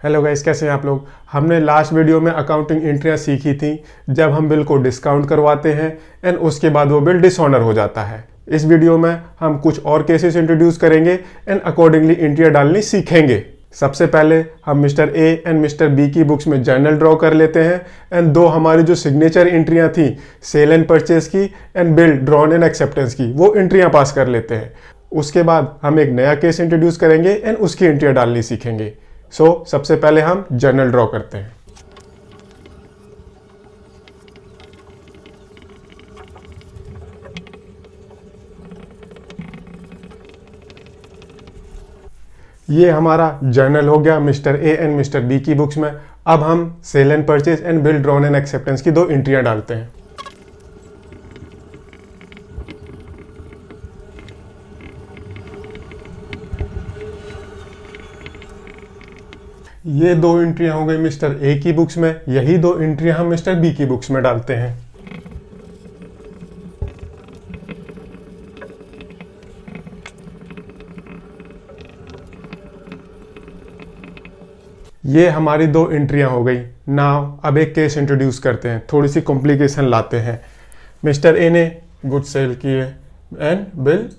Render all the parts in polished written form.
Hello guys, कैसे हैं आप लोग। हमने लास्ट वीडियो में अकाउंटिंग एंट्रियां सीखी थी जब हम बिल को डिस्काउंट करवाते हैं एंड उसके बाद वो बिल डिसऑनर हो जाता है। इस वीडियो में हम कुछ और केसेस इंट्रोड्यूस करेंगे एंड अकॉर्डिंगली एंट्रियां डालनी सीखेंगे। सबसे पहले हम mister A and mister B की बुक्स में जर्नल ड्रॉ कर लेते हैं एंड दो हमारी जो सिग्नेचर एंट्रियां थी सेल एंड परचेज की and bill drawn and acceptance की, वो एंट्रियां पास कर लेते हैं। उसके बाद हम एक नया केस इंट्रोड्यूस करेंगे एंड उसकी एंट्रियां डालनी सीखेंगे। सबसे पहले हम जर्नल ड्रॉ करते हैं। ये हमारा जर्नल हो गया mister A and mister B की बुक्स में। अब हम sale and purchase and bill drawn and acceptance की दो एंट्रियां डालते हैं। ये दो एंट्रियां हो गई मिस्टर ए की बुक्स में, यही दो एंट्रियां हम मिस्टर बी की बुक्स में डालते हैं। ये हमारी दो एंट्रियां हो गई। नाउ अब एक केस इंट्रोड्यूस करते हैं, थोड़ी सी कॉम्प्लिकेशन लाते हैं। मिस्टर ए ने गुड सेल किए एंड बिल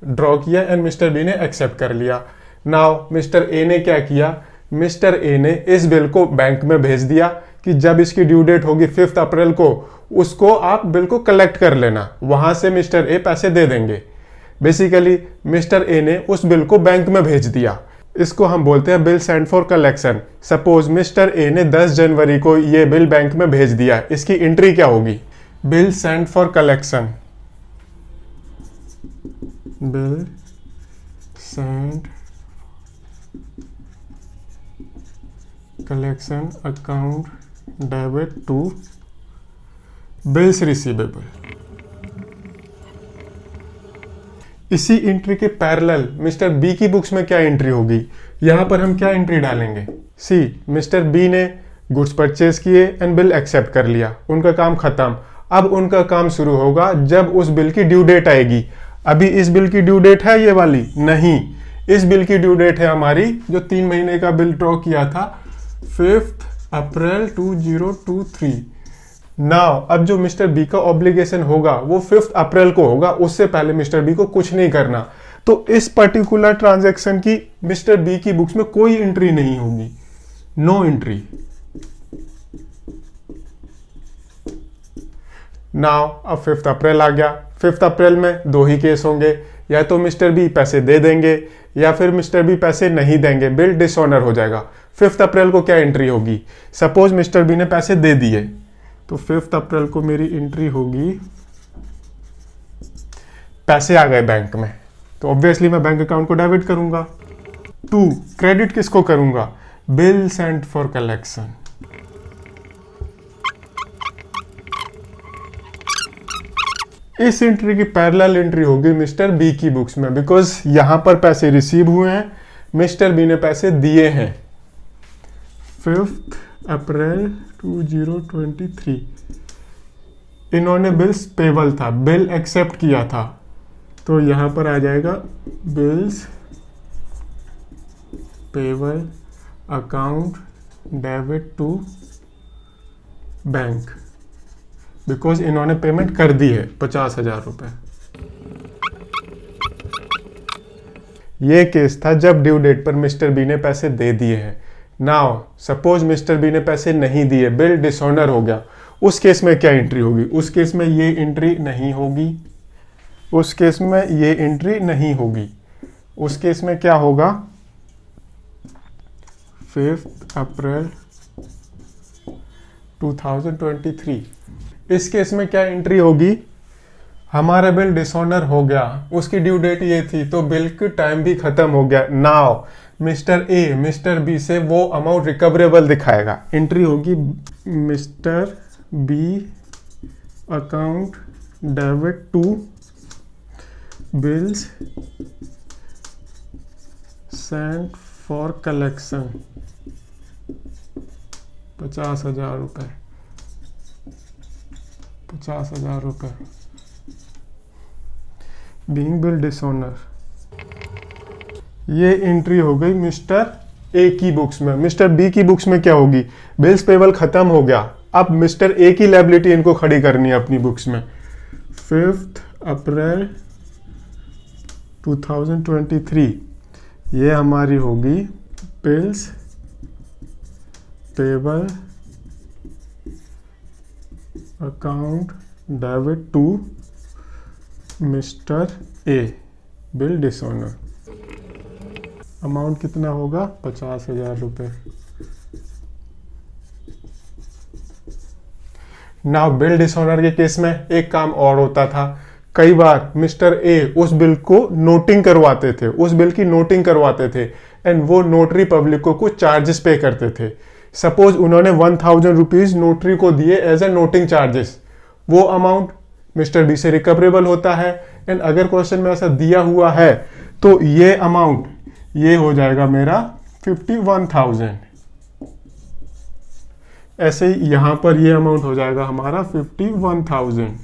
ड्रॉ किया एंड मिस्टर बी ने एक्सेप्ट कर लिया। नाउ मिस्टर ए ने क्या किया, मिस्टर ए ने इस बिल को बैंक में भेज दिया कि जब इसकी ड्यू डेट होगी 5 अप्रैल को, उसको आप बिल को कलेक्ट कर लेना, वहां से मिस्टर ए पैसे दे देंगे। बेसिकली मिस्टर ए ने उस बिल को बैंक में भेज दिया। इसको हम बोलते हैं bill send for collection. Suppose mister A ने 10 जनवरी को ये बिल बैंक में भेज दिया, इसकी एंट्री क्या होगी, bill send for collection, bill send collection account debit to bills receivable. इसी एंट्री के पैरेलल मिस्टर बी की बुक्स में क्या एंट्री होगी, यहां पर हम क्या एंट्री डालेंगे। सी, मिस्टर बी ने गुड्स परचेज किए एंड बिल एक्सेप्ट कर लिया, उनका काम खत्म। अब उनका काम शुरू होगा जब उस बिल की ड्यू डेट आएगी। अभी इस बिल की ड्यू डेट है ये वाली नहीं, इस बिल की ड्यू डेट है हमारी जो 3 महीने का बिल ड्रॉ किया था 5 अप्रैल 2023। नाउ अब जो मिस्टर बी का ऑब्लिगेशन होगा वो 5 अप्रैल को होगा, उससे पहले मिस्टर बी को कुछ नहीं करना। तो इस पर्टिकुलर ट्रांजैक्शन की मिस्टर बी की बुक्स में कोई एंट्री नहीं होगी, नो एंट्री। नाउ अब 5 अप्रैल आ गया। 5 अप्रैल में दो ही केस होंगे, या तो मिस्टर बी पैसे दे देंगे या फिर मिस्टर बी पैसे नहीं देंगे, बिल डिसऑनर हो जाएगा। 5 अप्रैल को क्या एंट्री होगी, सपोज मिस्टर बी ने पैसे दे दिए, तो 5 अप्रैल को मेरी एंट्री होगी, पैसे आ गए बैंक में, तो ऑब्वियसली मैं बैंक अकाउंट को डेबिट करूंगा। 2 क्रेडिट किसको करूंगा, बिल सेंट फॉर कलेक्शन। इस एंट्री की पैरेलल एंट्री होगी मिस्टर बी की बुक्स में, बिकॉज यहां पर पैसे रिसीव हुए हैं, मिस्टर बी ने पैसे दिए हैं 5 अप्रैल 2023। इन्होंने बिल्स पेबल था, बिल एक्सेप्ट किया था, तो यहां पर आ जाएगा bills payable account debit to bank, because इन्होंने पेमेंट कर दी है 50,000 रुपए। ये केस था जब ड्यू डेट पर मिस्टर बी ने पैसे दे दिए हैं। नाउ सपोज मिस्टर बी ने पैसे नहीं दिए, बिल डिसऑनर हो गया, उस केस में क्या एंट्री होगी, उस केस में ये एंट्री नहीं होगी, उस केस में ये एंट्री नहीं होगी। उस केस में क्या होगा, 5 अप्रैल 2023। इस केस में क्या एंट्री होगी, हमारा बिल डिसऑनर हो गया, उसकी ड्यू डेट ये थी, तो बिल की टाइम भी खत्म हो गया। Now mister A mister B से वो अमाउंट रिकवरेबल दिखाएगा, एंट्री होगी mister B account debit to bills sent for collection 50,000 रुपए, 50,000 रुपए बीइंग बिल डिसऑनर। ये एंट्री हो गई मिस्टर ए की बुक्स में। मिस्टर बी की बुक्स में क्या होगी, बिल्स पेबल खत्म हो गया, अब मिस्टर ए की लायबिलिटी इनको खड़ी करनी है अपनी बुक्स में। 5 अप्रैल 2023 ये हमारी होगी bills payable account debit to mister A, bill dishonour. Amount कितना होगा, 50,000 रुपये। नाउ बिल डिसऑनर के केस में एक काम और होता था, कई बार मिस्टर ए उस बिल को नोटिंग करवाते थे, उस बिल की नोटिंग करवाते थे एंड वो नोटरी पब्लिक को कुछ चार्जेस पे करते थे। सपोज उन्होंने 1000 रुपीज नोटरी को दिए एज ए नोटिंग चार्जेस, वो अमाउंट मिस्टर बी से रिकवरेबल होता है एंड अगर क्वेश्चन में ऐसा दिया हुआ है तो ये अमाउंट ये हो जाएगा मेरा 51,000। ऐसे ही यहां पर ये अमाउंट हो जाएगा हमारा 51,000।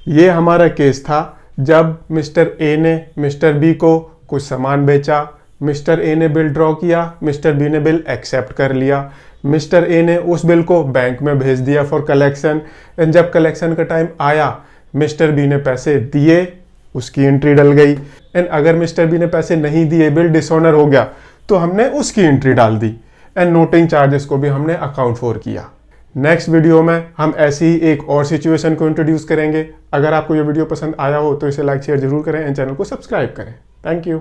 ये हमारा केस था जब मिस्टर ए ने मिस्टर बी को कुछ सामान बेचा, मिस्टर ए ने बिल ड्रॉ किया, मिस्टर बी ने बिल एक्सेप्ट कर लिया, मिस्टर ए ने उस बिल को बैंक में भेज दिया फॉर कलेक्शन एंड जब कलेक्शन का टाइम आया मिस्टर बी ने पैसे दिए, उसकी एंट्री डल गई एंड अगर मिस्टर बी ने पैसे नहीं दिए, बिल डिसऑनर हो गया तो हमने उसकी एंट्री डाल दी एंड नोटिंग चार्जेस को भी हमने अकाउंट फॉर किया। नेक्स्ट वीडियो में हम ऐसी ही एक और सिचुएशन को इंट्रोड्यूस करेंगे। अगर आपको ये वीडियो पसंद आया हो तो इसे लाइक शेयर जरूर करें एंड चैनल को सब्सक्राइब करें। Thank you.